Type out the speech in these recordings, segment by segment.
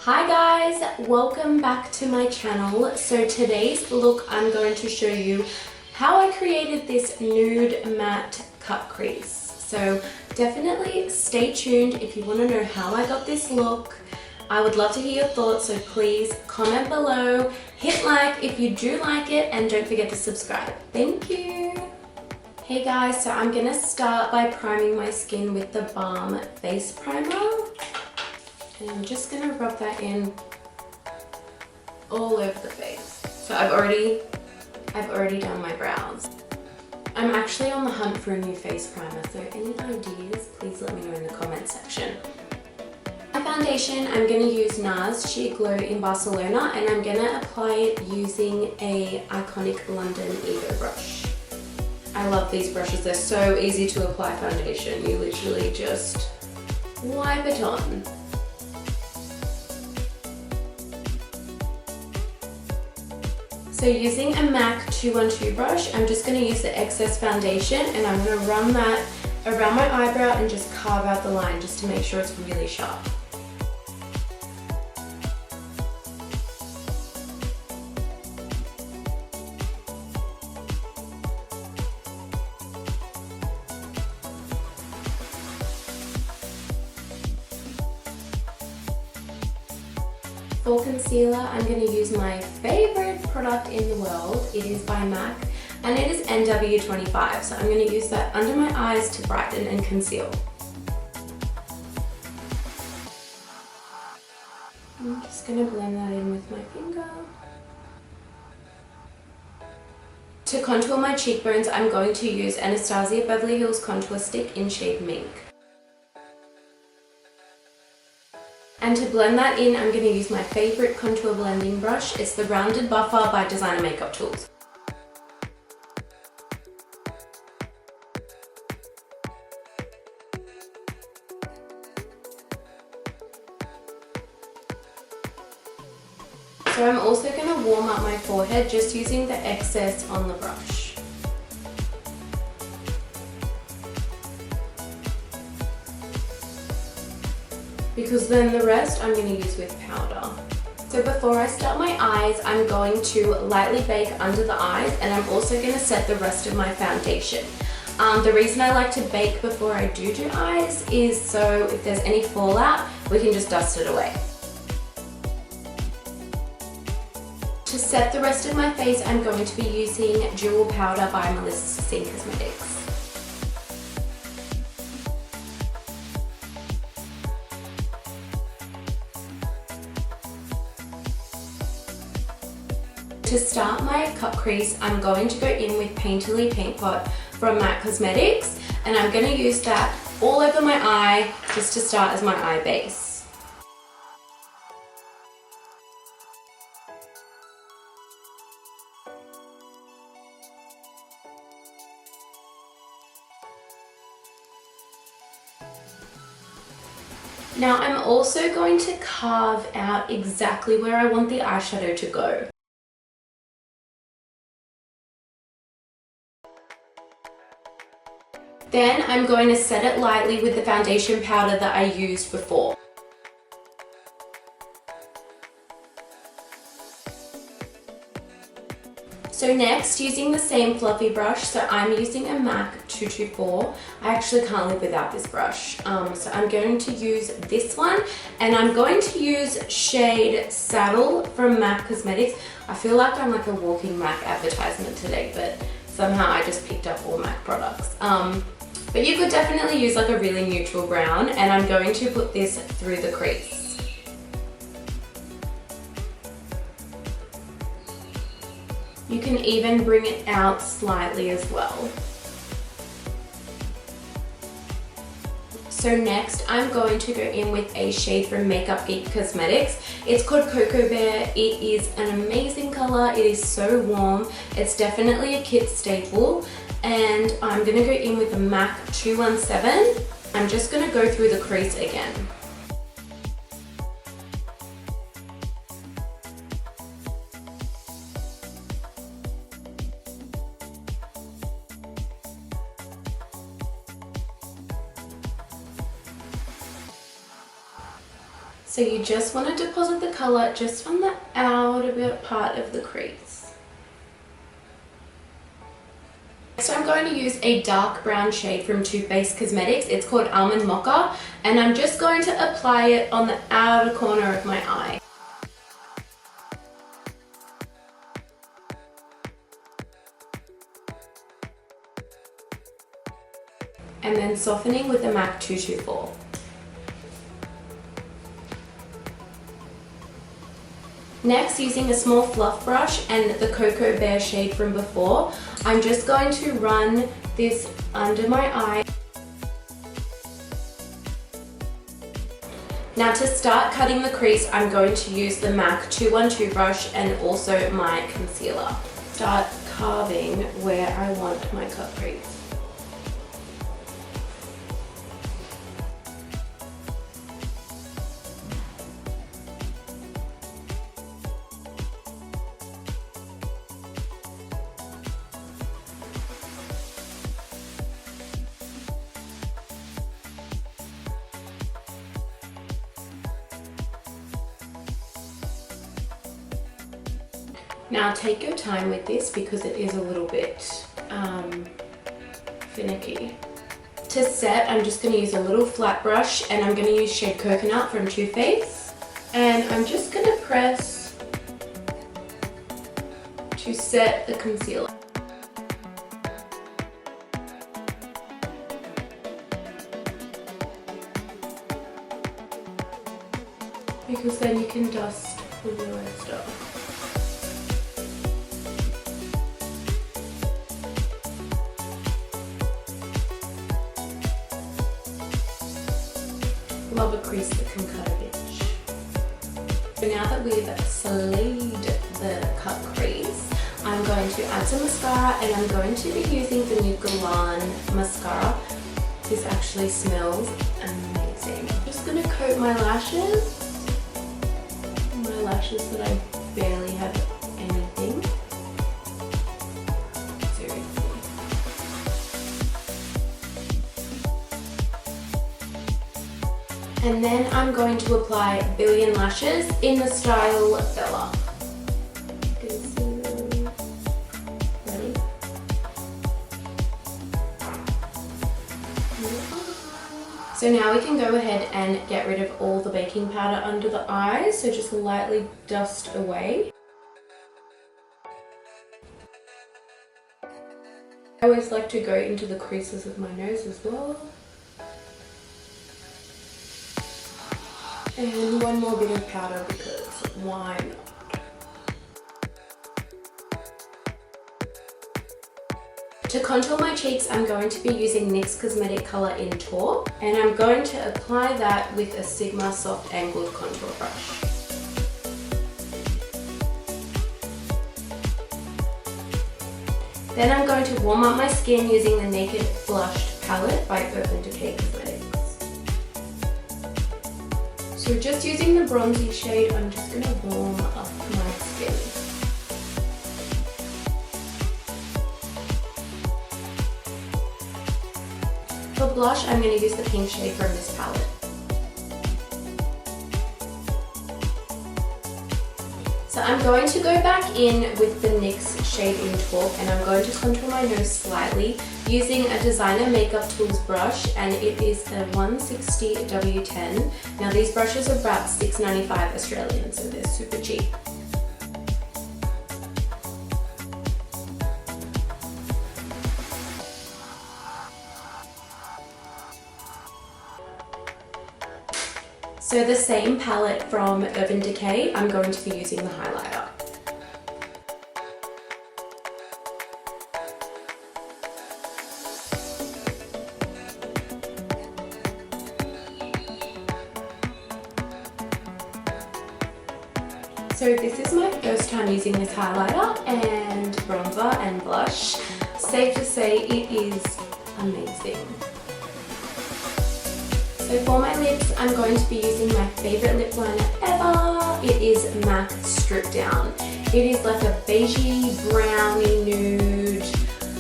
Hi guys, welcome back to my channel. So today's look, I'm going to show you how I created this nude matte cut crease. So definitely stay tuned if you want to know how I got this look. I would love to hear your thoughts, so please comment below, hit like if you do like it, and don't forget to subscribe. Thank you. Hey guys, so I'm gonna start by priming my skin with the BALM face primer. And I'm just gonna rub that in all over the face. So I've already done my brows. I'm actually on the hunt for a new face primer, so any ideas, please let me know in the comment section. My foundation, I'm gonna use NARS Sheer Glow in Barcelona, and I'm gonna apply it using a iconic London Ego brush. I love these brushes, they're so easy to apply foundation. You literally just wipe it on. So using a MAC 212 brush, I'm just going to use the excess foundation and I'm going to run that around my eyebrow and just carve out the line just to make sure it's really sharp. For concealer, I'm going to use my favorite product in the world. It is by MAC and it is NW25. So I'm going to use that under my eyes to brighten and conceal. I'm just going to blend that in with my finger. To contour my cheekbones, I'm going to use Anastasia Beverly Hills Contour Stick in shade MINK. And to blend that in, I'm going to use my favorite contour blending brush. It's the Rounded Buffer by Designer Makeup Tools. So I'm also going to warm up my forehead just using the excess on the brush. Because then the rest I'm going to use with powder. So before I start my eyes, I'm going to lightly bake under the eyes, and I'm also going to set the rest of my foundation. The reason I like to bake before I do eyes is so if there's any fallout, we can just dust it away. To set the rest of my face, I'm going to be using Jewel Powder by SASSINE Cosmetics. To start my cut crease, I'm going to go in with Painterly Paint Pot from MAC Cosmetics, and I'm going to use that all over my eye just to start as my eye base. Now I'm also going to carve out exactly where I want the eyeshadow to go. Then I'm going to set it lightly with the foundation powder that I used before. So next, using the same fluffy brush, so I'm using a MAC 224. I actually can't live without this brush. So I'm going to use this one, and I'm going to use shade Saddle from MAC Cosmetics. I feel like I'm like a walking MAC advertisement today, but somehow I just picked up all MAC products. But you could definitely use like a really neutral brown, and I'm going to put this through the crease. You can even bring it out slightly as well. So next, I'm going to go in with a shade from Makeup Geek Cosmetics. It's called Cocoa Bear. It is an amazing color. It is so warm. It's definitely a kit staple. And I'm going to go in with the MAC 217. I'm just going to go through the crease again. So you just want to deposit the colour just on the outer part of the crease. So I'm going to use a dark brown shade from Too Faced Cosmetics. It's called Almond Mocha, and I'm just going to apply it on the outer corner of my eye. And then softening with the MAC 224. Next, using a small fluff brush and the Cocoa Bear shade from before, I'm just going to run this under my eye. Now to start cutting the crease, I'm going to use the MAC 212 brush and also my concealer. Start carving where I want my cut crease. Now take your time with this because it is a little bit finicky. To set, I'm just going to use a little flat brush and I'm going to use shade Coconut from Too Faced. And I'm just going to press to set the concealer. Because then you can dust the rest off. Love a crease that can cut a bitch. So now that we've slayed the cut crease, I'm going to add some mascara and I'm going to be using the new GLAMMED mascara. This actually smells amazing. I'm just going to coat my lashes. My lashes that I barely have anything. And then I'm going to apply Billion Lashes in the style Bella. You can see them. Ready? So now we can go ahead and get rid of all the baking powder under the eyes. So just lightly dust away. I always like to go into the creases of my nose as well. And one more bit of powder because why not? To contour my cheeks, I'm going to be using NYX Cosmetic Color in Taupe, and I'm going to apply that with a Sigma Soft Angled Contour Brush. Then I'm going to warm up my skin using the Naked Blushed palette by Urban Decay Cosmetics. So just using the bronzy shade, I'm just going to warm up my skin. For blush, I'm going to use the pink shade from this palette. So I'm going to go back in with the NYX shade in Taupe and I'm going to contour my nose slightly using a Designer Makeup Tools brush, and it is a 160 W10. Now these brushes are about $6.95 Australian, so they're super cheap. So the same palette from Urban Decay, I'm going to be using the highlighter. So this is my first time using this highlighter and bronzer and blush. Safe to say it is amazing. So for my lips, I'm going to be using my favourite lip liner ever. It is MAC STRIPDOWN. It is like a beigey, browny, nude,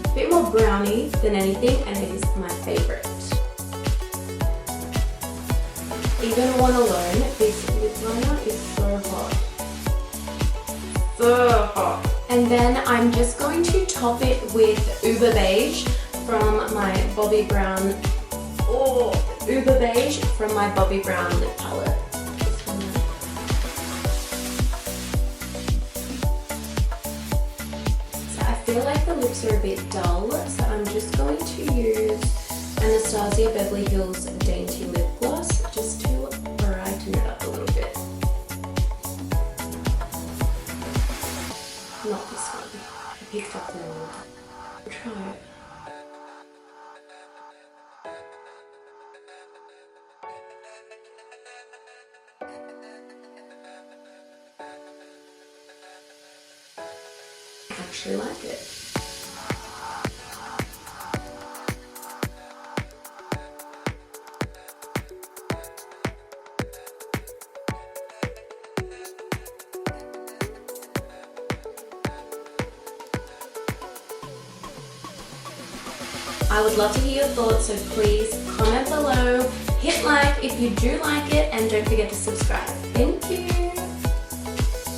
a bit more browny than anything, and it is my favourite. Even one alone, this so hot. And then I'm just going to top it with Uber Beige from my Bobbi Brown. Oh, Uber Beige from my Bobbi Brown lip palette. So I feel like the lips are a bit dull, so I'm just going to use Anastasia Beverly Hills Dainty Lip Gloss just to brighten it up a little bit. Not this one. I picked up the Nude. Try it. I actually like it. I would love to hear your thoughts, so please comment below, hit like if you do like it, and don't forget to subscribe. Thank you!